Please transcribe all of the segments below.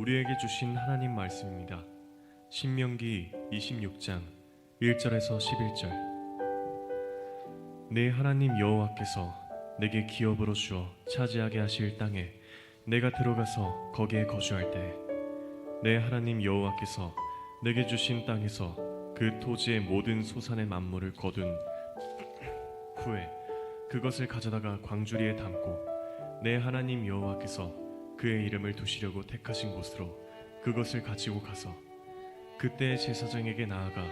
우리에게 주신 하나님 말씀입니다. 신명기 26장 1절에서 11절. 내 하나님 여호와께서 내게 기업으로 주어 차지하게 하실 땅에 내가 들어가서 거기에 거주할 때 내 하나님 여호와께서 내게 주신 땅에서 그 토지의 모든 소산의 만물을 거둔 후에 그것을 가져다가 광주리에 담고 내 하나님 여호와께서 그의 이름을 두시려고 택하신 곳으로 그것을 가지고 가서 그때의 제사장에게 나아가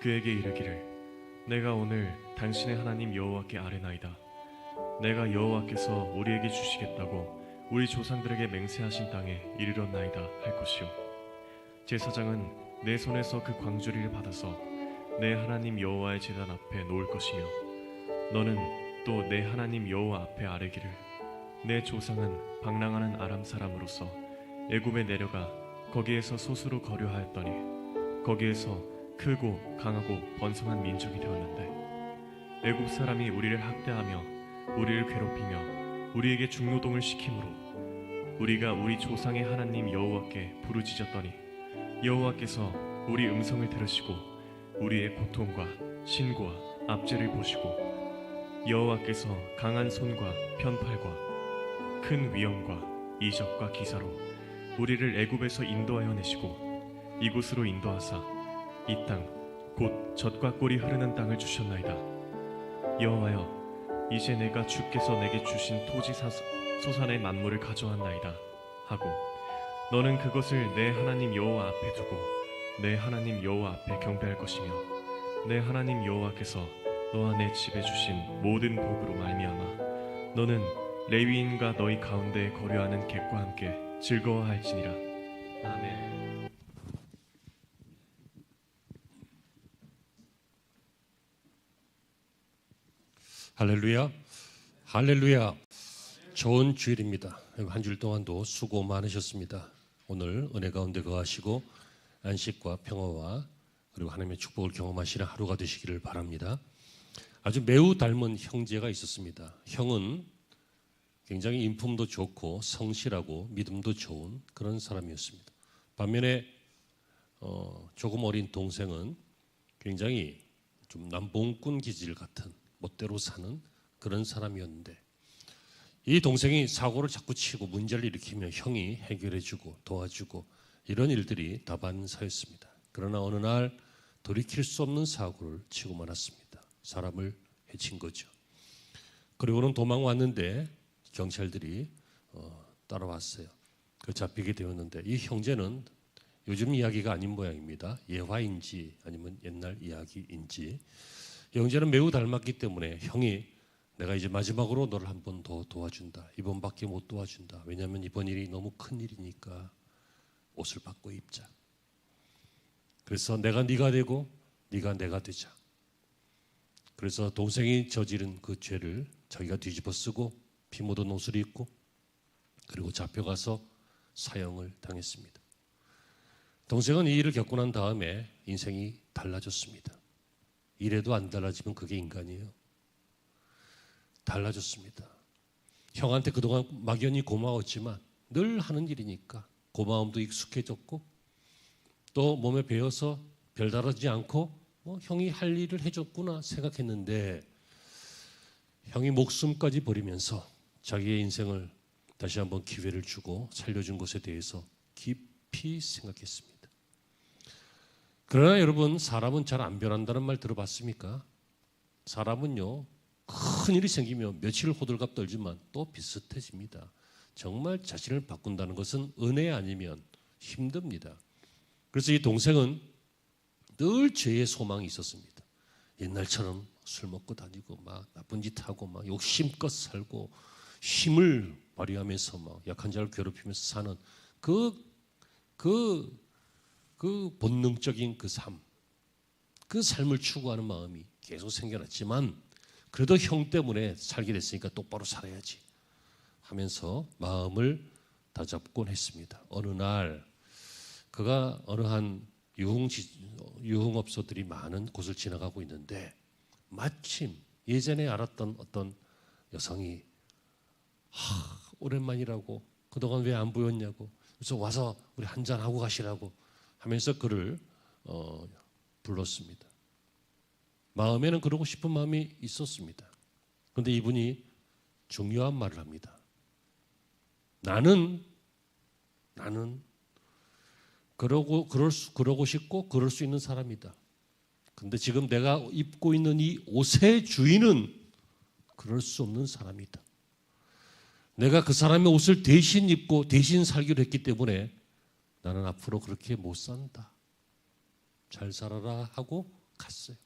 그에게 이르기를 내가 오늘 당신의 하나님 여호와께 아뢰나이다. 내가 여호와께서 우리에게 주시겠다고 우리 조상들에게 맹세하신 땅에 이르렀나이다 할 것이요. 제사장은 내 손에서 그 광주리를 받아서 내 하나님 여호와의 제단 앞에 놓을 것이며 너는 또 내 하나님 여호와 앞에 아뢰기를 내 조상은 방랑하는 아람 사람으로서 애굽에 내려가 거기에서 소수로 거류하였더니 거기에서 크고 강하고 번성한 민족이 되었는데 애굽 사람이 우리를 학대하며 우리를 괴롭히며 우리에게 중노동을 시키므로 우리가 우리 조상의 하나님 여호와께 부르짖었더니 여호와께서 우리 음성을 들으시고 우리의 고통과 신고와 압제를 보시고 여호와께서 강한 손과 편팔과 큰 위엄과 이적과 기사로 우리를 애굽에서 인도하여 내시고 이곳으로 인도하사 이 땅 곧 젖과 꿀이 흐르는 땅을 주셨나이다. 여호와여, 이제 내가 주께서 내게 주신 토지 소산의 만물을 가져왔나이다 하고 너는 그것을 내 하나님 여호와 앞에 두고 내 하나님 여호와 앞에 경배할 것이며 내 하나님 여호와께서 너와 내 집에 주신 모든 복으로 말미암아 너는 레위인과 너희 가운데에 거류하는 객과 함께 즐거워할지니라. 아멘. 할렐루야, 할렐루야. 좋은 주일입니다. 한 주일 동안도 수고 많으셨습니다. 오늘 은혜 가운데 거하시고 안식과 평화와 그리고 하나님의 축복을 경험하시는 하루가 되시기를 바랍니다. 아주 매우 닮은 형제가 있었습니다. 형은 굉장히 인품도 좋고 성실하고 믿음도 좋은 그런 사람이었습니다. 반면에 조금 어린 동생은 굉장히 좀 남봉꾼 기질 같은 멋대로 사는 그런 사람이었는데 이 동생이 사고를 자꾸 치고 문제를 일으키면 형이 해결해주고 도와주고 이런 일들이 다반사였습니다. 그러나 어느 날 돌이킬 수 없는 사고를 치고 말았습니다. 사람을 해친 거죠. 그리고는 도망왔는데 경찰들이 따라왔어요. 그 잡히게 되었는데 이 형제는 요즘 이야기가 아닌 모양입니다. 예화인지 아니면 옛날 이야기인지 형제는 매우 닮았기 때문에 형이 내가 이제 마지막으로 너를 한 번 더 도와준다. 이번밖에 못 도와준다. 왜냐하면 이번 일이 너무 큰 일이니까 옷을 바꿔 입자. 그래서 내가 네가 되고 네가 내가 되자. 그래서 동생이 저지른 그 죄를 자기가 뒤집어 쓰고 피 묻은 옷을 입고 그리고 잡혀가서 사형을 당했습니다. 동생은 이 일을 겪고 난 다음에 인생이 달라졌습니다. 이래도 안 달라지면 그게 인간이에요. 달라졌습니다. 형한테 그동안 막연히 고마웠지만 늘 하는 일이니까 고마움도 익숙해졌고 또 몸에 배어서 별다르지 않고 형이 할 일을 해줬구나 생각했는데 형이 목숨까지 버리면서 자기의 인생을 다시 한번 기회를 주고 살려준 것에 대해서 깊이 생각했습니다. 그러나 여러분, 사람은 잘 안 변한다는 말 들어봤습니까? 사람은요, 큰 일이 생기면 며칠 호들갑 떨지만 또 비슷해집니다. 정말 자신을 바꾼다는 것은 은혜 아니면 힘듭니다. 그래서 이 동생은 늘 죄의 소망이 있었습니다. 옛날처럼 술 먹고 다니고 막 나쁜 짓 하고 막 욕심껏 살고 힘을 발휘하면서 막 약한 자를 괴롭히면서 사는 그 본능적인 그 삶을 추구하는 마음이 계속 생겨났지만 그래도 형 때문에 살게 됐으니까 똑바로 살아야지 하면서 마음을 다잡곤 했습니다. 어느 날 그가 어느 한 유흥업소들이 많은 곳을 지나가고 있는데 마침 예전에 알았던 어떤 여성이 오랜만이라고 그동안 왜 안 보였냐고 그래서 와서 우리 한잔 하고 가시라고 하면서 그를 불렀습니다. 마음에는 그러고 싶은 마음이 있었습니다. 그런데 이분이 중요한 말을 합니다. 나는 그러고 싶고 그럴 수 있는 사람이다. 근데 지금 내가 입고 있는 이 옷의 주인은 그럴 수 없는 사람이다. 내가 그 사람의 옷을 대신 입고 대신 살기로 했기 때문에 나는 앞으로 그렇게 못 산다. 잘 살아라 하고 갔어요.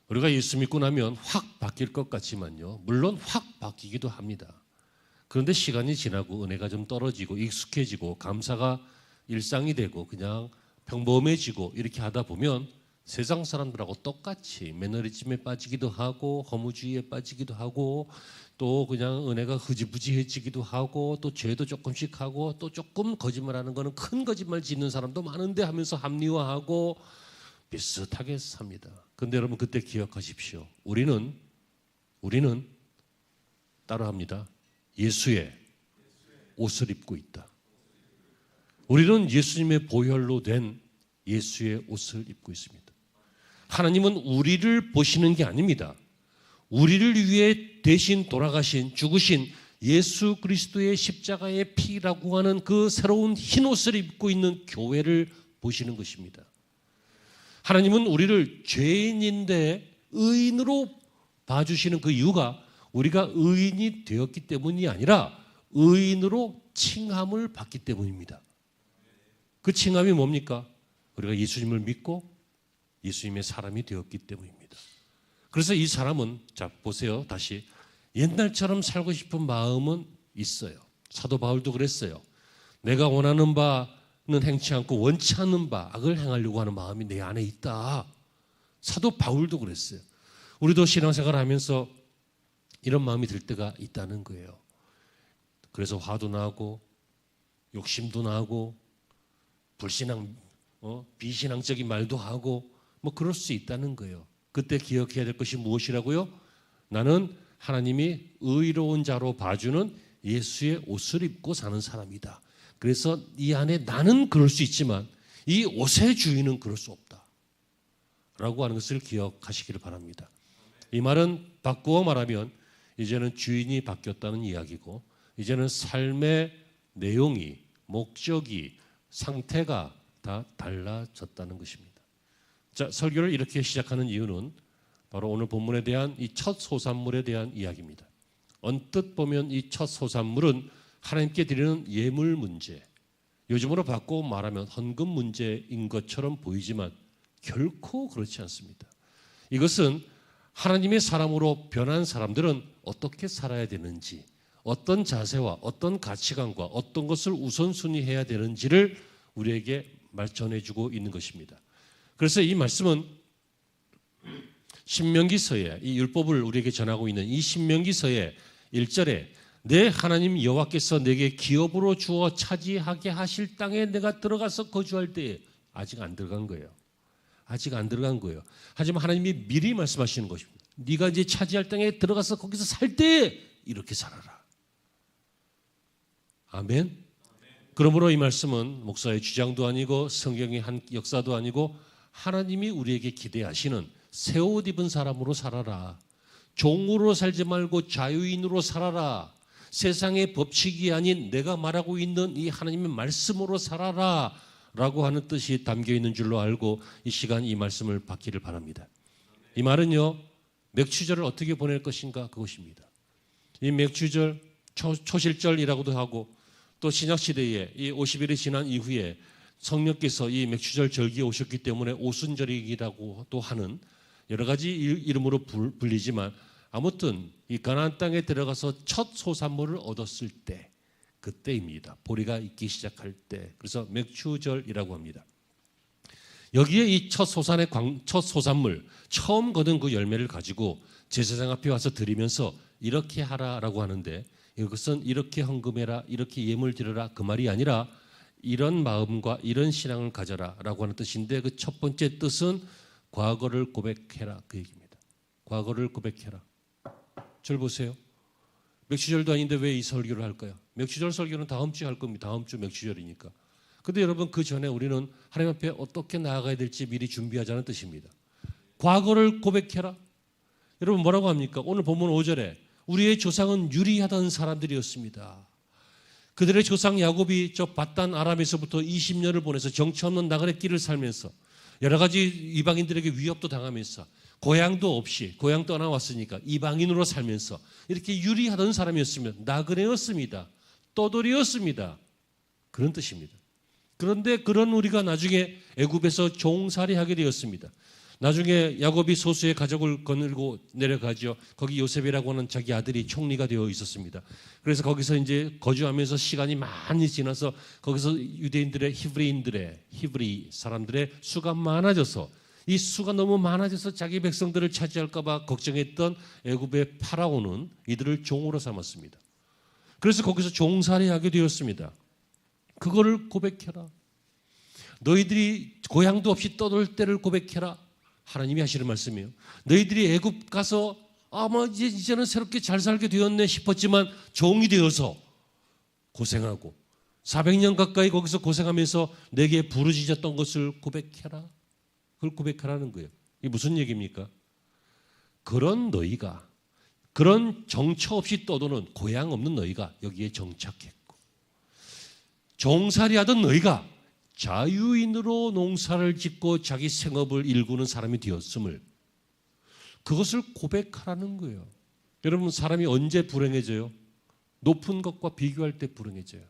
우리가 예수 믿고 나면 확 바뀔 것 같지만요. 물론 확 바뀌기도 합니다. 그런데 시간이 지나고 은혜가 좀 떨어지고 익숙해지고 감사가 일상이 되고 그냥 평범해지고 이렇게 하다 보면 세상 사람들하고 똑같이 매너리즘에 빠지기도 하고 허무주의에 빠지기도 하고 또 그냥 은혜가 흐지부지해지기도 하고 또 죄도 조금씩 하고 또 조금 거짓말하는 거는 큰 거짓말 짓는 사람도 많은데 하면서 합리화하고 비슷하게 삽니다. 그런데 여러분 그때 기억하십시오. 우리는 따라합니다. 예수의 옷을 입고 있다. 우리는 예수님의 보혈로 된 예수의 옷을 입고 있습니다. 하나님은 우리를 보시는 게 아닙니다. 우리를 위해 대신 돌아가신 죽으신 예수 그리스도의 십자가의 피라고 하는 그 새로운 흰 옷을 입고 있는 교회를 보시는 것입니다. 하나님은 우리를 죄인인데 의인으로 봐주시는 그 이유가 우리가 의인이 되었기 때문이 아니라 의인으로 칭함을 받기 때문입니다. 그 칭함이 뭡니까? 우리가 예수님을 믿고 예수님의 사람이 되었기 때문입니다. 그래서 이 사람은 자 보세요. 다시 옛날처럼 살고 싶은 마음은 있어요. 사도 바울도 그랬어요. 내가 원하는 바는 행치 않고 원치 않는 바 악을 행하려고 하는 마음이 내 안에 있다. 사도 바울도 그랬어요. 우리도 신앙생활을 하면서 이런 마음이 들 때가 있다는 거예요. 그래서 화도 나고 욕심도 나고 비신앙적인 말도 하고 뭐 그럴 수 있다는 거예요. 그때 기억해야 될 것이 무엇이라고요? 나는 하나님이 의로운 자로 봐주는 예수의 옷을 입고 사는 사람이다. 그래서 이 안에 나는 그럴 수 있지만 이 옷의 주인은 그럴 수 없다. 라고 하는 것을 기억하시기를 바랍니다. 이 말은 바꾸어 말하면 이제는 주인이 바뀌었다는 이야기고 이제는 삶의 내용이 목적이 상태가 다 달라졌다는 것입니다. 자, 설교를 이렇게 시작하는 이유는 바로 오늘 본문에 대한 이 첫 소산물에 대한 이야기입니다. 언뜻 보면 이 첫 소산물은 하나님께 드리는 예물 문제, 요즘으로 바꿔 말하면 헌금 문제인 것처럼 보이지만 결코 그렇지 않습니다. 이것은 하나님의 사람으로 변한 사람들은 어떻게 살아야 되는지, 어떤 자세와 어떤 가치관과 어떤 것을 우선순위해야 되는지를 우리에게 전해주고 있는 것입니다. 그래서 이 말씀은 신명기서에 이 율법을 우리에게 전하고 있는 이 신명기서의 1절에 내 하나님 여호와께서 내게 기업으로 주어 차지하게 하실 땅에 내가 들어가서 거주할 때에 아직 안 들어간 거예요. 아직 안 들어간 거예요. 하지만 하나님이 미리 말씀하시는 것입니다. 네가 이제 차지할 땅에 들어가서 거기서 살 때에 이렇게 살아라. 아멘. 그러므로 이 말씀은 목사의 주장도 아니고 성경의 한 역사도 아니고 하나님이 우리에게 기대하시는 새 옷 입은 사람으로 살아라. 종으로 살지 말고 자유인으로 살아라. 세상의 법칙이 아닌 내가 말하고 있는 이 하나님의 말씀으로 살아라 라고 하는 뜻이 담겨 있는 줄로 알고 이 시간 이 말씀을 받기를 바랍니다. 이 말은요, 맥추절을 어떻게 보낼 것인가 그것입니다. 이 맥추절 초실절이라고도 하고 또 신약시대에 이 50일이 지난 이후에 성령께서 이 맥추절 절기에 오셨기 때문에 오순절이라고도 하는 여러 가지 이름으로 불리지만 아무튼 이 가나안 땅에 들어가서 첫 소산물을 얻었을 때 그때입니다. 보리가 익기 시작할 때. 그래서 맥추절이라고 합니다. 여기에 이 첫 소산물 처음 거둔 그 열매를 가지고 제사장 앞에 와서 드리면서 이렇게 하라라고 하는데 이것은 이렇게 헌금해라, 이렇게 예물 드려라 그 말이 아니라 이런 마음과 이런 신앙을 가져라라고 하는 뜻인데 그 첫 번째 뜻은 과거를 고백해라 그 얘기입니다. 과거를 고백해라. 절 보세요. 맥추절도 아닌데 왜 이 설교를 할까요? 맥주절 설교는 다음 주에 할 겁니다. 다음 주 맥주절이니까. 근데 여러분 그 전에 우리는 하나님 앞에 어떻게 나아가야 될지 미리 준비하자는 뜻입니다. 과거를 고백해라. 여러분 뭐라고 합니까? 오늘 본문 5절에 우리의 조상은 유리하던 사람들이었습니다. 그들의 조상 야곱이 저 밧단 아람에서부터 20년을 보내서 정처 없는 나그네 길을 살면서 여러 가지 이방인들에게 위협도 당하면서 고향도 없이 고향 떠나왔으니까 이방인으로 살면서 이렇게 유리하던 사람이었으면 나그네였습니다. 떠돌이였습니다. 그런 뜻입니다. 그런데 그런 우리가 나중에 애굽에서 종살이하게 되었습니다. 나중에 야곱이 소수의 가족을 거느리고 내려가죠. 거기 요셉이라고 하는 자기 아들이 총리가 되어 있었습니다. 그래서 거기서 이제 거주하면서 시간이 많이 지나서 거기서 유대인들의 히브리 사람들의 수가 많아져서 이 수가 너무 많아져서 자기 백성들을 차지할까 봐 걱정했던 애굽의 파라오는 이들을 종으로 삼았습니다. 그래서 거기서 종살이하게 되었습니다. 그거를 고백해라. 너희들이 고향도 없이 떠돌 때를 고백해라. 하나님이 하시는 말씀이에요. 너희들이 애굽 가서 아마 이제는 새롭게 잘 살게 되었네 싶었지만 종이 되어서 고생하고 400년 가까이 거기서 고생하면서 내게 부르짖었던 것을 고백해라. 그걸 고백하라는 거예요. 이게 무슨 얘기입니까? 그런 너희가, 그런 정처 없이 떠도는 고향 없는 너희가 여기에 정착했고, 종살이하던 너희가 자유인으로 농사를 짓고 자기 생업을 일구는 사람이 되었음을, 그것을 고백하라는 거예요. 여러분, 사람이 언제 불행해져요? 높은 것과 비교할 때 불행해져요.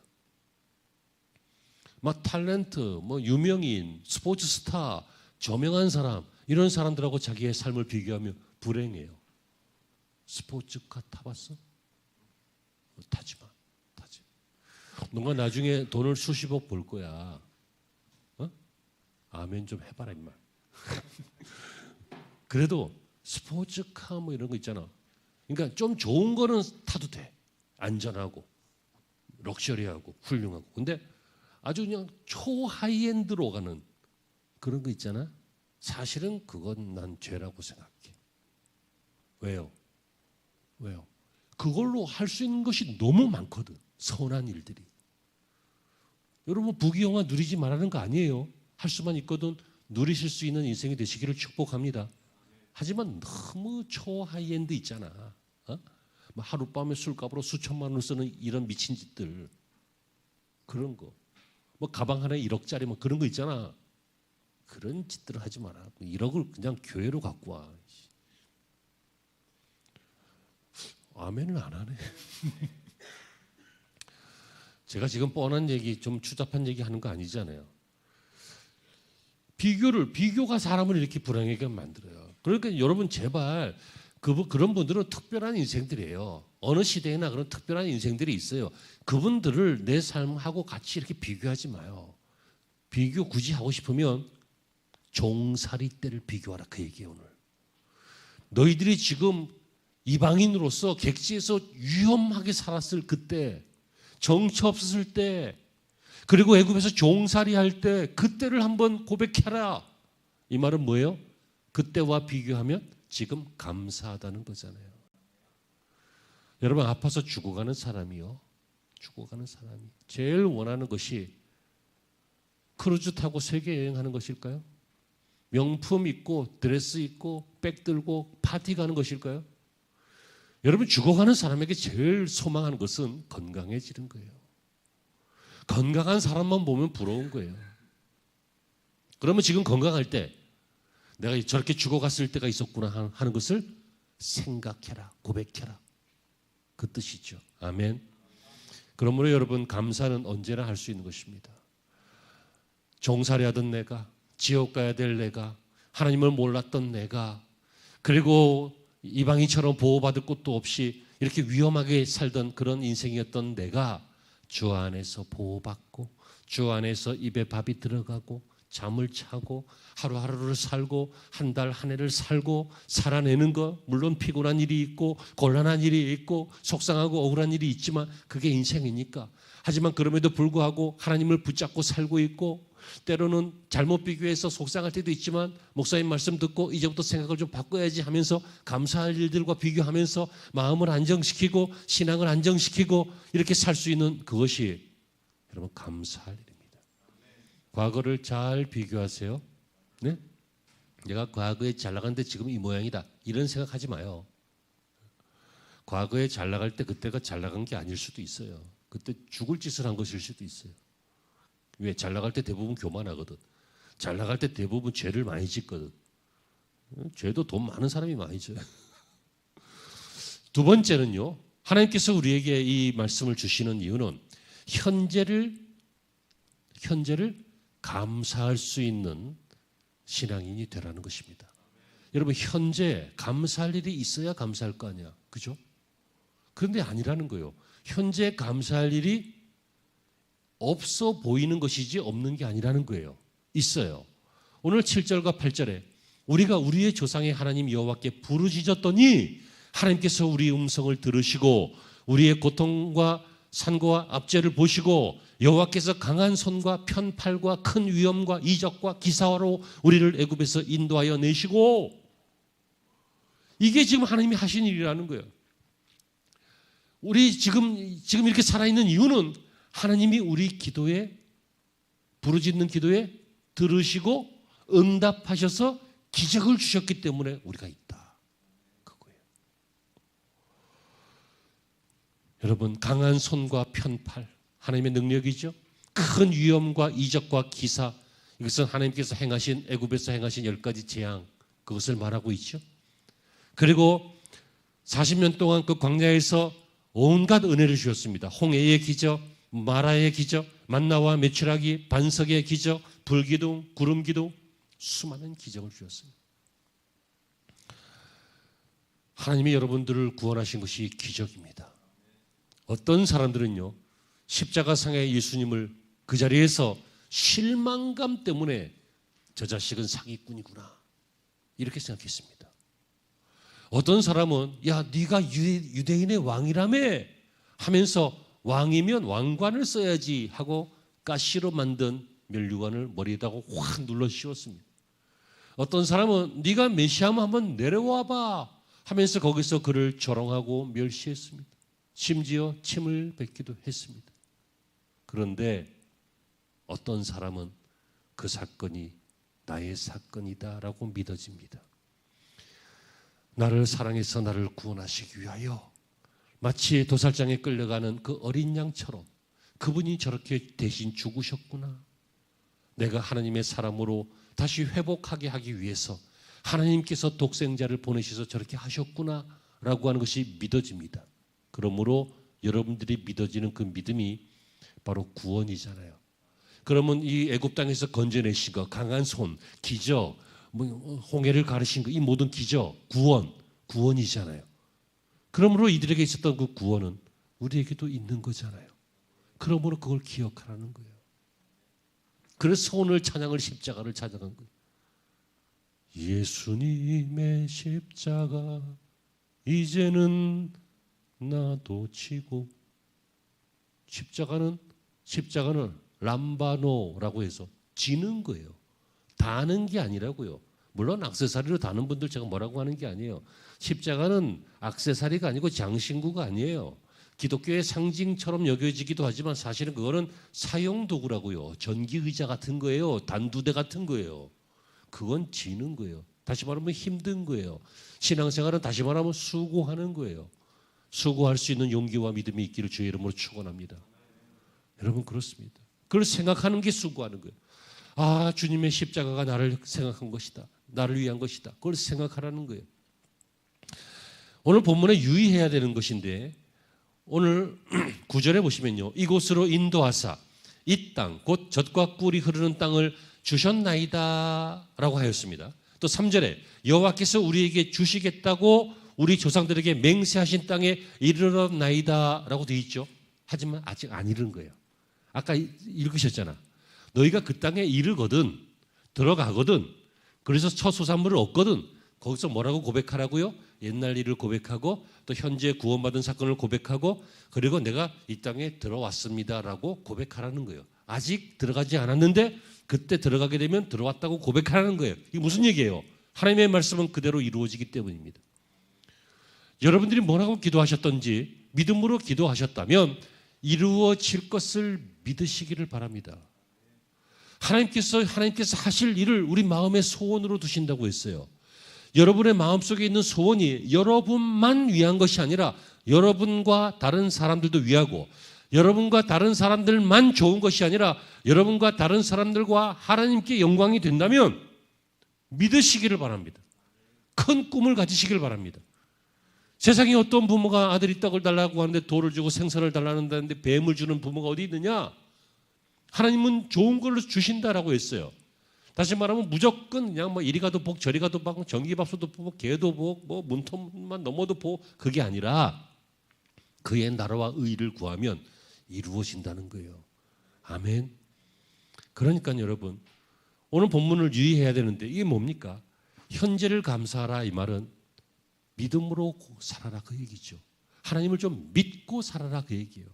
막 탤런트, 유명인, 스포츠 스타, 저명한 사람, 이런 사람들하고 자기의 삶을 비교하면 불행해요. 스포츠카 타봤어? 타지 마. 너가 나중에 돈을 수십억 벌 거야. 아멘 좀 해봐라 임마. 그래도 스포츠카 이런 거 있잖아. 그러니까 좀 좋은 거는 타도 돼. 안전하고 럭셔리하고 훌륭하고. 근데 아주 그냥 초하이엔드로 가는 그런 거 있잖아. 사실은 그건 난 죄라고 생각해. 왜요? 그걸로 할 수 있는 것이 너무 많거든. 선한 일들이. 여러분, 부귀영화 누리지 말라는 거 아니에요. 할 수만 있거든 누리실 수 있는 인생이 되시기를 축복합니다. 하지만 너무 초하이엔드 있잖아. 하룻밤에 술값으로 수천만 원을 쓰는 이런 미친 짓들, 그런 거, 가방 하나에 1억짜리 그런 거 있잖아. 그런 짓들을 하지 마라. 1억을 그냥 교회로 갖고 와. 아멘을 안 하네. 제가 지금 뻔한 얘기, 좀 추잡한 얘기 하는 거 아니잖아요. 비교가 사람을 이렇게 불행하게 만들어요. 그러니까 여러분 제발 그런 분들은 특별한 인생들이에요. 어느 시대에나 그런 특별한 인생들이 있어요. 그분들을 내 삶하고 같이 이렇게 비교하지 마요. 비교 굳이 하고 싶으면 종살이 때를 비교하라, 그 얘기예요. 오늘 너희들이 지금 이방인으로서 객지에서 위험하게 살았을 그때, 정처 없었을 때, 그리고 애굽에서 종살이 할 때, 그때를 한번 고백해라. 이 말은 뭐예요? 그때와 비교하면 지금 감사하다는 거잖아요. 여러분, 아파서 죽어가는 사람이요, 죽어가는 사람이 제일 원하는 것이 크루즈 타고 세계 여행하는 것일까요? 명품 입고 드레스 입고 백 들고 파티 가는 것일까요? 여러분, 죽어가는 사람에게 제일 소망하는 것은 건강해지는 거예요. 건강한 사람만 보면 부러운 거예요. 그러면 지금 건강할 때 내가 저렇게 죽어갔을 때가 있었구나 하는 것을 생각해라, 고백해라. 그 뜻이죠. 아멘. 그러므로 여러분, 감사는 언제나 할 수 있는 것입니다. 종살이하던 내가, 지옥 가야 될 내가, 하나님을 몰랐던 내가, 그리고 이방인처럼 보호받을 곳도 없이 이렇게 위험하게 살던 그런 인생이었던 내가 주 안에서 보호받고, 주 안에서 입에 밥이 들어가고, 잠을 자고, 하루하루를 살고, 한 달 한 해를 살고 살아내는 것, 물론 피곤한 일이 있고 곤란한 일이 있고 속상하고 억울한 일이 있지만 그게 인생이니까. 하지만 그럼에도 불구하고 하나님을 붙잡고 살고 있고, 때로는 잘못 비교해서 속상할 때도 있지만 목사님 말씀 듣고 이제부터 생각을 좀 바꿔야지 하면서 감사할 일들과 비교하면서 마음을 안정시키고 신앙을 안정시키고 이렇게 살 수 있는 그것이 여러분 감사할 일입니다. 과거를 잘 비교하세요. 네? 내가 과거에 잘 나갔는데 지금 이 모양이다. 이런 생각하지 마요. 과거에 잘 나갈 때 그때가 잘 나간 게 아닐 수도 있어요. 그때 죽을 짓을 한 것일 수도 있어요. 왜? 잘 나갈 때 대부분 교만하거든. 잘 나갈 때 대부분 죄를 많이 짓거든. 죄도 돈 많은 사람이 많이 져요. 두 번째는요. 하나님께서 우리에게 이 말씀을 주시는 이유는 현재를 감사할 수 있는 신앙인이 되라는 것입니다. 여러분 현재 감사할 일이 있어야 감사할 거 아니야. 그죠? 그런데 아니라는 거예요. 현재 감사할 일이 없어 보이는 것이지 없는 게 아니라는 거예요. 있어요. 오늘 7절과 8절에 우리가 우리의 조상의 하나님 여호와께 부르짖었더니 하나님께서 우리의 음성을 들으시고 우리의 고통과 산고와 압제를 보시고 여호와께서 강한 손과 편팔과 큰 위엄과 이적과 기사로 우리를 애굽에서 인도하여 내시고 이게 지금 하나님이 하신 일이라는 거예요. 우리 지금 이렇게 살아있는 이유는 하나님이 우리 기도에 부르짖는 기도에 들으시고 응답하셔서 기적을 주셨기 때문에 우리가 있다. 그거예요. 여러분 강한 손과 편팔 하나님의 능력이죠. 큰 위엄과 이적과 기사 이것은 하나님께서 행하신 애굽에서 행하신 10가지 재앙 그것을 말하고 있죠. 그리고 40년 동안 그 광야에서 온갖 은혜를 주셨습니다. 홍해의 기적, 마라의 기적, 만나와 메추라기, 반석의 기적, 불기둥, 구름기둥 수많은 기적을 주셨습니다. 하나님이 여러분들을 구원하신 것이 기적입니다. 어떤 사람들은요 십자가상의 예수님을 그 자리에서 실망감 때문에 저 자식은 사기꾼이구나 이렇게 생각했습니다. 어떤 사람은 야 네가 유대인의 왕이라며 하면서 왕이면 왕관을 써야지 하고 가시로 만든 면류관을 머리에다가 확 눌러 씌웠습니다. 어떤 사람은 네가 메시아면 한번 내려와봐 하면서 거기서 그를 조롱하고 멸시했습니다. 심지어 침을 뱉기도 했습니다. 그런데 어떤 사람은 그 사건이 나의 사건이다라고 믿어집니다. 나를 사랑해서 나를 구원하시기 위하여 마치 도살장에 끌려가는 그 어린 양처럼 그분이 저렇게 대신 죽으셨구나. 내가 하나님의 사람으로 다시 회복하게 하기 위해서 하나님께서 독생자를 보내셔서 저렇게 하셨구나 라고 하는 것이 믿어집니다. 그러므로 여러분들이 믿어지는 그 믿음이 바로 구원이잖아요. 그러면 이 애굽 땅에서 건져내신 거, 강한 손, 기적, 홍해를 가르신 거, 이 모든 기적, 구원이잖아요. 그러므로 이들에게 있었던 그 구원은 우리에게도 있는 거잖아요. 그러므로 그걸 기억하라는 거예요. 그래서 오늘 찬양을 십자가를 찾아간 거예요. 예수님의 십자가 이제는 나도 지고 십자가는 람바노라고 해서 지는 거예요. 다는 게 아니라고요. 물론 액세서리로 다는 분들 제가 뭐라고 하는 게 아니에요. 십자가는 액세서리가 아니고 장신구가 아니에요. 기독교의 상징처럼 여겨지기도 하지만 사실은 그거는 사용도구라고요. 전기의자 같은 거예요. 단두대 같은 거예요. 그건 지는 거예요. 다시 말하면 힘든 거예요. 신앙생활은 다시 말하면 수고하는 거예요. 수고할 수 있는 용기와 믿음이 있기를 주의 이름으로 축원합니다. 여러분 그렇습니다. 그걸 생각하는 게 수고하는 거예요. 아, 주님의 십자가가 나를 생각한 것이다. 나를 위한 것이다. 그걸 생각하라는 거예요. 오늘 본문에 유의해야 되는 것인데 오늘 9절에 보시면요. 이곳으로 인도하사 이 땅 곧 젖과 꿀이 흐르는 땅을 주셨나이다 라고 하였습니다. 또 3절에 여호와께서 우리에게 주시겠다고 우리 조상들에게 맹세하신 땅에 이르렀나이다 라고 되어 있죠. 하지만 아직 안 이른 거예요. 아까 읽으셨잖아. 너희가 그 땅에 이르거든 들어가거든 그래서 첫 소산물을 얻거든 거기서 뭐라고 고백하라고요? 옛날 일을 고백하고 또 현재 구원받은 사건을 고백하고 그리고 내가 이 땅에 들어왔습니다라고 고백하라는 거예요. 아직 들어가지 않았는데 그때 들어가게 되면 들어왔다고 고백하는 거예요. 이게 무슨 얘기예요? 하나님의 말씀은 그대로 이루어지기 때문입니다. 여러분들이 뭐라고 기도하셨던지 믿음으로 기도하셨다면 이루어질 것을 믿으시기를 바랍니다. 하나님께서 하실 일을 우리 마음의 소원으로 두신다고 했어요. 여러분의 마음속에 있는 소원이 여러분만 위한 것이 아니라 여러분과 다른 사람들도 위하고, 여러분과 다른 사람들만 좋은 것이 아니라 여러분과 다른 사람들과 하나님께 영광이 된다면 믿으시기를 바랍니다. 큰 꿈을 가지시기를 바랍니다. 세상에 어떤 부모가 아들이 떡을 달라고 하는데 돌을 주고 생선을 달라는데 뱀을 주는 부모가 어디 있느냐? 하나님은 좋은 걸 주신다라고 했어요. 다시 말하면 무조건 그냥 뭐 이리 가도 복 저리 가도 복 전기밥솥도 복 개도 복 뭐 문턱만 넘어도 복, 그게 아니라 그의 나라와 의를 구하면 이루어진다는 거예요. 아멘. 그러니까 여러분, 오늘 본문을 유의해야 되는데 이게 뭡니까? 현재를 감사하라, 이 말은 믿음으로 살아라 그 얘기죠. 하나님을 좀 믿고 살아라 그 얘기예요.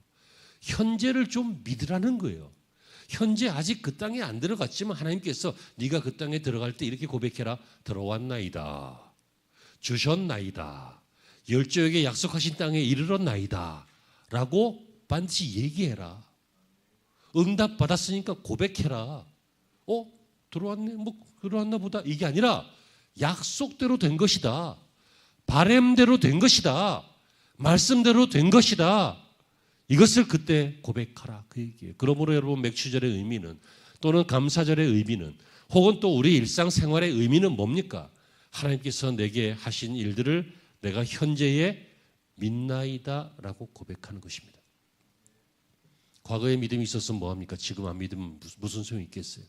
현재를 좀 믿으라는 거예요. 현재 아직 그 땅에 안 들어갔지만 하나님께서 네가 그 땅에 들어갈 때 이렇게 고백해라. 들어왔나이다. 주셨나이다. 열조에게 약속하신 땅에 이르렀나이다. 라고 반드시 얘기해라. 응답 받았으니까 고백해라. 들어왔네? 들어왔나 보다. 이게 아니라 약속대로 된 것이다. 바램대로 된 것이다. 말씀대로 된 것이다. 이것을 그때 고백하라 그 얘기예요. 그러므로 여러분, 맥주절의 의미는, 또는 감사절의 의미는, 혹은 또 우리 일상생활의 의미는 뭡니까? 하나님께서 내게 하신 일들을 내가 현재에 믿나이다 라고 고백하는 것입니다. 과거에 믿음이 있었으면 뭐합니까? 지금 안 믿으면 무슨 소용이 있겠어요?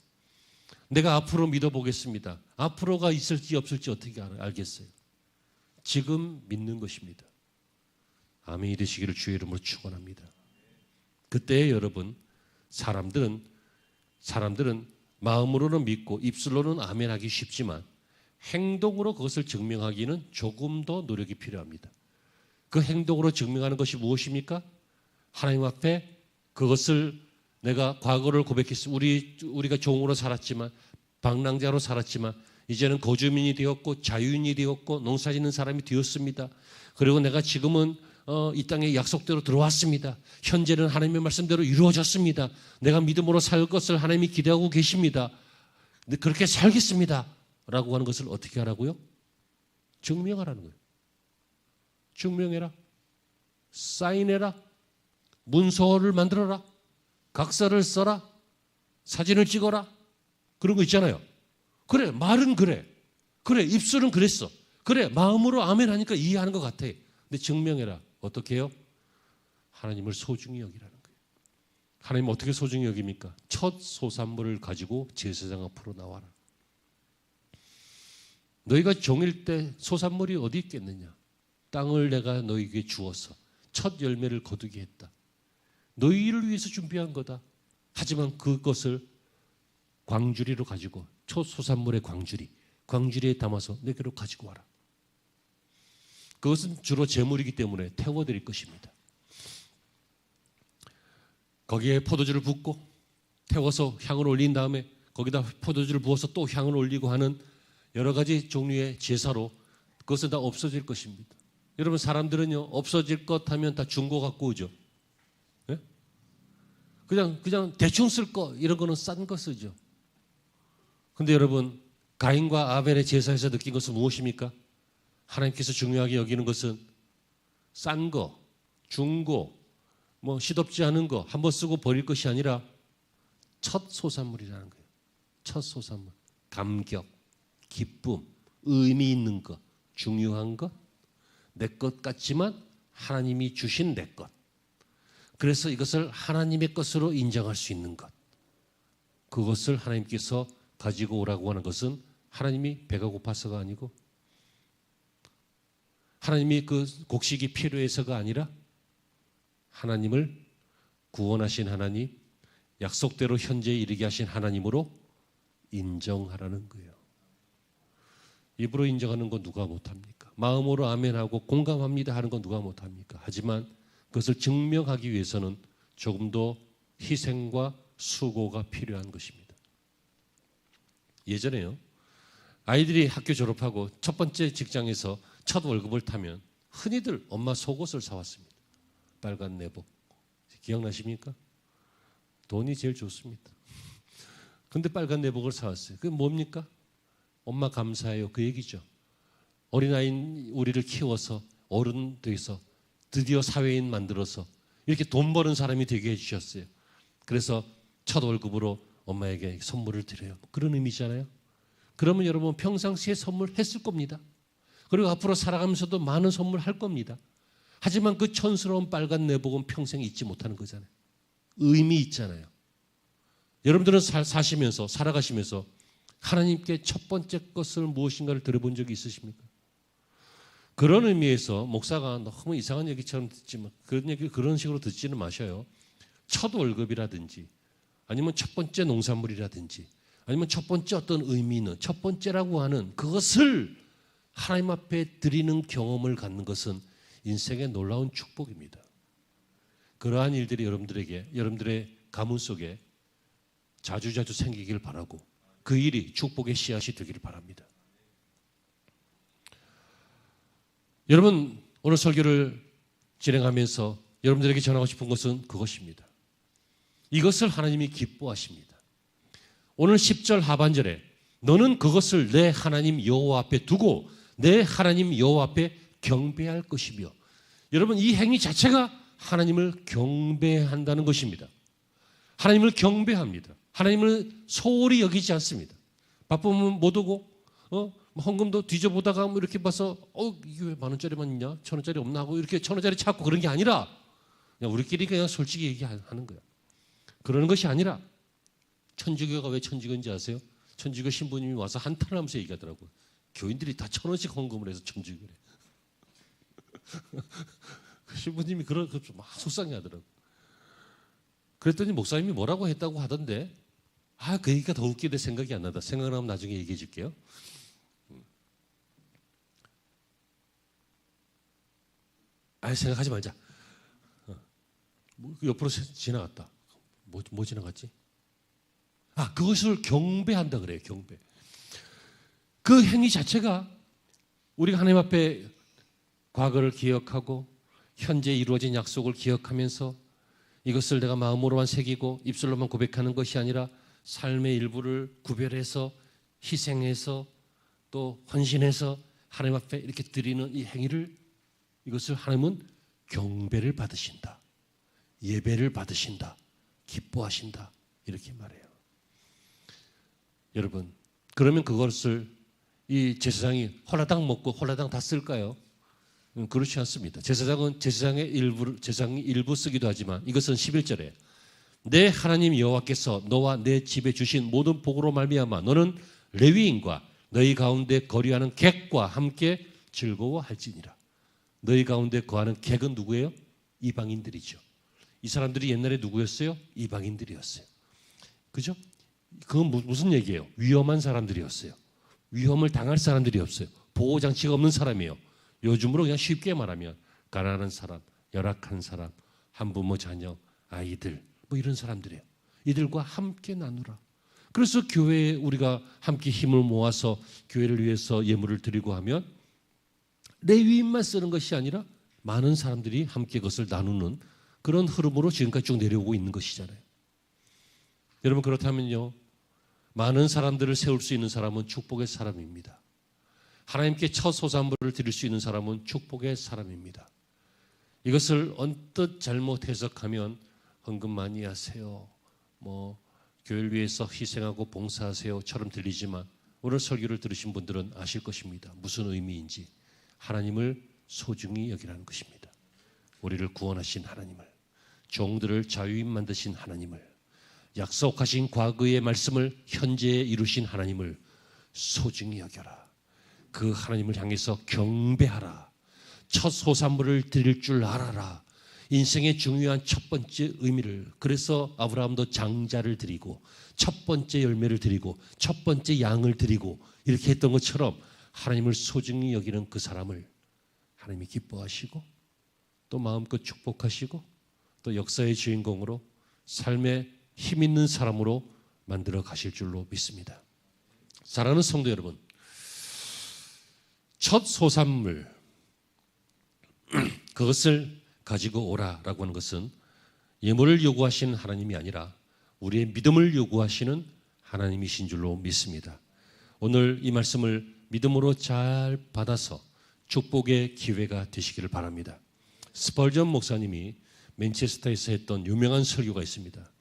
내가 앞으로 믿어보겠습니다. 앞으로가 있을지 없을지 어떻게 알겠어요? 지금 믿는 것입니다. 아멘이 되시기를 주의 이름으로 축원합니다. 그때 여러분, 사람들은 마음으로는 믿고 입술로는 아멘하기 쉽지만 행동으로 그것을 증명하기는 조금 더 노력이 필요합니다. 그 행동으로 증명하는 것이 무엇입니까? 하나님 앞에 그것을 내가 과거를 고백했어. 우리가 종으로 살았지만, 방랑자로 살았지만 이제는 거주민이 되었고 자유인이 되었고 농사짓는 사람이 되었습니다. 그리고 내가 지금은 이 땅에 약속대로 들어왔습니다. 현재는 하나님의 말씀대로 이루어졌습니다. 내가 믿음으로 살 것을 하나님이 기대하고 계십니다. 근데 그렇게 살겠습니다 라고 하는 것을 어떻게 하라고요? 증명하라는 거예요. 증명해라. 사인해라. 문서를 만들어라. 각서를 써라. 사진을 찍어라. 그런 거 있잖아요. 그래, 말은 그래. 그래, 입술은 그랬어. 그래, 마음으로 아멘 하니까 이해하는 것 같아. 근데 증명해라. 어떻게 해요? 하나님을 소중히 여기라는 거예요. 하나님 어떻게 소중히 여깁니까? 첫 소산물을 가지고 제사장 앞으로 나와라. 너희가 종일 때 소산물이 어디 있겠느냐? 땅을 내가 너희에게 주어서 첫 열매를 거두게 했다. 너희를 위해서 준비한 거다. 하지만 그것을 광주리로 가지고, 첫 소산물의 광주리에 담아서 내게로 가지고 와라. 그것은 주로 제물이기 때문에 태워드릴 것입니다. 거기에 포도주를 붓고 태워서 향을 올린 다음에 거기다 포도주를 부어서 또 향을 올리고 하는 여러 가지 종류의 제사로 그것은 다 없어질 것입니다. 여러분, 사람들은요, 없어질 것 하면 다 중고 갖고 오죠. 네? 그냥 대충 쓸 거, 이런 거는 싼 거 쓰죠. 근데 여러분, 가인과 아벨의 제사에서 느낀 것은 무엇입니까? 하나님께서 중요하게 여기는 것은 싼 거, 중고, 뭐 시덥지 않은 거 한번 쓰고 버릴 것이 아니라 첫 소산물이라는 거예요. 첫 소산물. 감격, 기쁨, 의미 있는 것, 중요한 것, 내 것 같지만 하나님이 주신 내 것. 그래서 이것을 하나님의 것으로 인정할 수 있는 것. 그것을 하나님께서 가지고 오라고 하는 것은 하나님이 배가 고파서가 아니고, 하나님이 그 곡식이 필요해서가 아니라 하나님을 구원하신 하나님, 약속대로 현재에 이르게 하신 하나님으로 인정하라는 거예요. 입으로 인정하는 건 누가 못합니까? 마음으로 아멘하고 공감합니다 하는 건 누가 못합니까? 하지만 그것을 증명하기 위해서는 조금 더 희생과 수고가 필요한 것입니다. 예전에요. 아이들이 학교 졸업하고 첫 번째 직장에서 첫 월급을 타면 흔히들 엄마 속옷을 사왔습니다. 빨간 내복. 기억나십니까? 돈이 제일 좋습니다. 근데 빨간 내복을 사왔어요. 그게 뭡니까? 엄마 감사해요. 그 얘기죠. 어린아이인 우리를 키워서 어른 돼서 드디어 사회인 만들어서 이렇게 돈 버는 사람이 되게 해주셨어요. 그래서 첫 월급으로 엄마에게 선물을 드려요. 그런 의미잖아요. 그러면 여러분 평상시에 선물했을 겁니다. 그리고 앞으로 살아가면서도 많은 선물할 겁니다. 하지만 그 촌스러운 빨간 내복은 평생 잊지 못하는 거잖아요. 의미 있잖아요. 여러분들은 사시면서 살아가시면서 하나님께 첫 번째 것을 무엇인가를 들어본 적이 있으십니까? 그런 의미에서 목사가 너무 이상한 얘기처럼 듣지만 그런 식으로 듣지는 마셔요. 첫 월급이라든지 아니면 첫 번째 농산물이라든지 아니면 첫 번째 어떤 의미 있는 첫 번째라고 하는 그것을 하나님 앞에 드리는 경험을 갖는 것은 인생의 놀라운 축복입니다. 그러한 일들이 여러분들에게 여러분들의 가문 속에 자주자주 생기길 바라고 그 일이 축복의 씨앗이 되기를 바랍니다. 여러분 오늘 설교를 진행하면서 여러분들에게 전하고 싶은 것은 그것입니다. 이것을 하나님이 기뻐하십니다. 오늘 10절 하반절에 너는 그것을 내 하나님 여호와 앞에 두고 내 하나님 여호와 앞에 경배할 것이며 여러분 이 행위 자체가 하나님을 경배한다는 것입니다. 하나님을 경배합니다. 하나님을 소홀히 여기지 않습니다. 바쁘면 못 오고 헌금도 뒤져보다가 뭐 이렇게 봐서 이게 왜 10,000원짜리만 있냐? 1,000원짜리 없나 하고 이렇게 1,000원짜리 찾고 그런 게 아니라 그냥 우리끼리 그냥 솔직히 얘기하는 거야. 그러는 것이 아니라 천주교가 왜 천주교인지 아세요? 천주교 신부님이 와서 한탄하면서 얘기하더라고요. 교인들이 다 1,000원씩 헌금을 해서 천주교래. 신부님이 그런 거 막 속상해하더라고요. 그랬더니 목사님이 뭐라고 했다고 하던데 그 얘기가 더 웃기게 생각이 안 나다. 생각나면 나중에 얘기해 줄게요. 생각하지 말자. 옆으로 지나갔다. 뭐 지나갔지? 그것을 경배한다 그래요. 경배. 그 행위 자체가 우리가 하나님 앞에 과거를 기억하고 현재 이루어진 약속을 기억하면서 이것을 내가 마음으로만 새기고 입술로만 고백하는 것이 아니라 삶의 일부를 구별해서 희생해서 또 헌신해서 하나님 앞에 이렇게 드리는 이 행위를 이것을 하나님은 경배를 받으신다. 예배를 받으신다. 기뻐하신다. 이렇게 말해요. 여러분 그러면 그것을 이 제사장이 홀라당 먹고 홀라당 다 쓸까요? 그렇지 않습니다. 제사장은 제사장이 일부 쓰기도 하지만 이것은 11절에 내 하나님 여호와께서 너와 내 집에 주신 모든 복으로 말미암아 너는 레위인과 너희 가운데 거류하는 객과 함께 즐거워할지니라. 너희 가운데 거하는 객은 누구예요? 이방인들이죠. 이 사람들이 옛날에 누구였어요? 이방인들이었어요. 그죠? 그건 무슨 얘기예요? 위험한 사람들이었어요. 위험을 당할 사람들이었어요. 보호장치가 없는 사람이에요. 요즘으로 그냥 쉽게 말하면 가난한 사람, 열악한 사람, 한부모 자녀, 아이들 뭐 이런 사람들이에요. 이들과 함께 나누라. 그래서 교회에 우리가 함께 힘을 모아서 교회를 위해서 예물을 드리고 하면 레위인만 쓰는 것이 아니라 많은 사람들이 함께 그것을 나누는 그런 흐름으로 지금까지 쭉 내려오고 있는 것이잖아요. 여러분 그렇다면요. 많은 사람들을 세울 수 있는 사람은 축복의 사람입니다. 하나님께 첫 소산물을 드릴 수 있는 사람은 축복의 사람입니다. 이것을 언뜻 잘못 해석하면 헌금 많이 하세요. 교회를 위해서 희생하고 봉사하세요처럼 들리지만 오늘 설교를 들으신 분들은 아실 것입니다. 무슨 의미인지. 하나님을 소중히 여기라는 것입니다. 우리를 구원하신 하나님을, 종들을 자유인 만드신 하나님을, 약속하신 과거의 말씀을 현재에 이루신 하나님을 소중히 여겨라. 그 하나님을 향해서 경배하라. 첫 소산물을 드릴 줄 알아라. 인생의 중요한 첫 번째 의미를, 그래서 아브라함도 장자를 드리고 첫 번째 열매를 드리고 첫 번째 양을 드리고 이렇게 했던 것처럼 하나님을 소중히 여기는 그 사람을 하나님이 기뻐하시고 또 마음껏 축복하시고 또 역사의 주인공으로 삶의 힘 있는 사람으로 만들어 가실 줄로 믿습니다. 사랑하는 성도 여러분, 첫 소산물 그것을 가지고 오라라고 하는 것은 예물을 요구하시는 하나님이 아니라 우리의 믿음을 요구하시는 하나님이신 줄로 믿습니다. 오늘 이 말씀을 믿음으로 잘 받아서 축복의 기회가 되시기를 바랍니다. 스펄전 목사님이 맨체스터에서 했던 유명한 설교가 있습니다.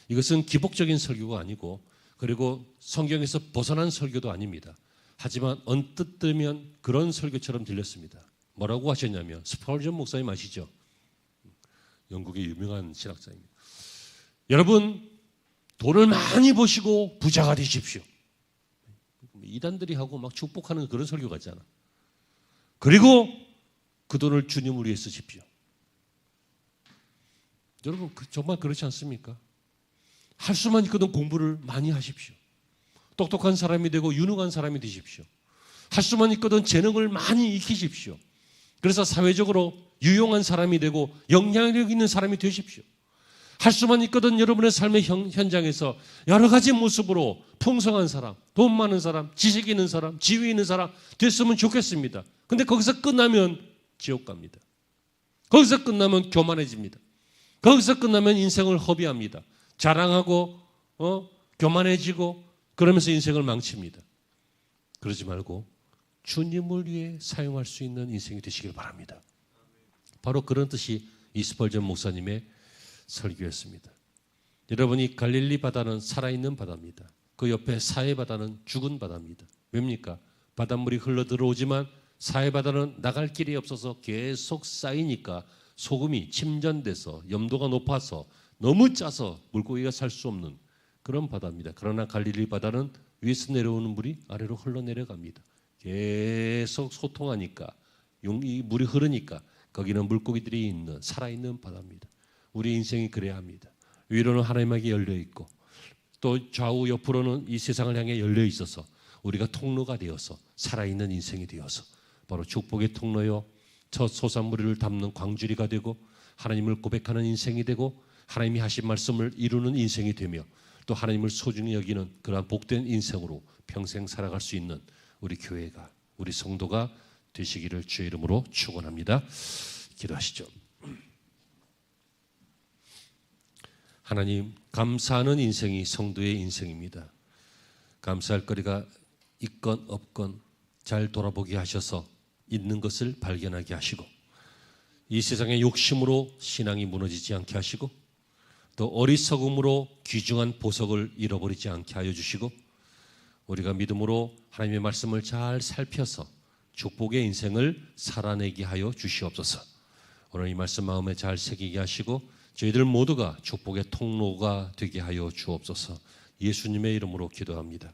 이것은 기복적인 설교가 아니고 그리고 성경에서 벗어난 설교도 아닙니다. 하지만 언뜻 들으면 그런 설교처럼 들렸습니다. 뭐라고 하셨냐면, 스펄전 목사님 아시죠? 영국의 유명한 신학자입니다. 여러분, 돈을 많이 버시고 부자가 되십시오. 이단들이 하고 막 축복하는 그런 설교 같잖아. 그리고 그 돈을 주님을 위해 쓰십시오. 여러분, 정말 그렇지 않습니까? 할 수만 있거든 공부를 많이 하십시오. 똑똑한 사람이 되고 유능한 사람이 되십시오. 할 수만 있거든 재능을 많이 익히십시오. 그래서 사회적으로 유용한 사람이 되고 영향력 있는 사람이 되십시오. 할 수만 있거든 여러분의 삶의 현장에서 여러 가지 모습으로 풍성한 사람, 돈 많은 사람, 지식 있는 사람, 지위 있는 사람 됐으면 좋겠습니다. 근데 거기서 끝나면 지옥 갑니다. 거기서 끝나면 교만해집니다. 거기서 끝나면 인생을 허비합니다. 자랑하고 교만해지고 그러면서 인생을 망칩니다. 그러지 말고 주님을 위해 사용할 수 있는 인생이 되시길 바랍니다. 바로 그런 뜻이 이 스펄전 목사님의 설교였습니다. 여러분이 갈릴리 바다는 살아있는 바다입니다. 그 옆에 사해 바다는 죽은 바다입니다. 왜입니까? 바닷물이 흘러 들어오지만 사해 바다는 나갈 길이 없어서 계속 쌓이니까 소금이 침전돼서 염도가 높아서 너무 짜서 물고기가 살 수 없는 그런 바다입니다. 그러나 갈릴리 바다는 위에서 내려오는 물이 아래로 흘러내려갑니다. 계속 소통하니까 이 물이 흐르니까 거기는 물고기들이 있는 살아있는 바다입니다. 우리 인생이 그래야 합니다. 위로는 하나님에게 열려 있고 또 좌우 옆으로는 이 세상을 향해 열려 있어서 우리가 통로가 되어서 살아있는 인생이 되어서 바로 축복의 통로요 첫 소산물을 담는 광주리가 되고 하나님을 고백하는 인생이 되고 하나님이 하신 말씀을 이루는 인생이 되며 또 하나님을 소중히 여기는 그러한 복된 인생으로 평생 살아갈 수 있는 우리 교회가 우리 성도가 되시기를 주의 이름으로 축원합니다. 기도하시죠. 하나님, 감사하는 인생이 성도의 인생입니다. 감사할 거리가 있건 없건 잘 돌아보게 하셔서 있는 것을 발견하게 하시고 이 세상의 욕심으로 신앙이 무너지지 않게 하시고 또 어리석음으로 귀중한 보석을 잃어버리지 않게 하여 주시고 우리가 믿음으로 하나님의 말씀을 잘 살펴서 축복의 인생을 살아내게 하여 주시옵소서. 오늘 이 말씀 마음에 잘 새기게 하시고 저희들 모두가 축복의 통로가 되게 하여 주옵소서. 예수님의 이름으로 기도합니다.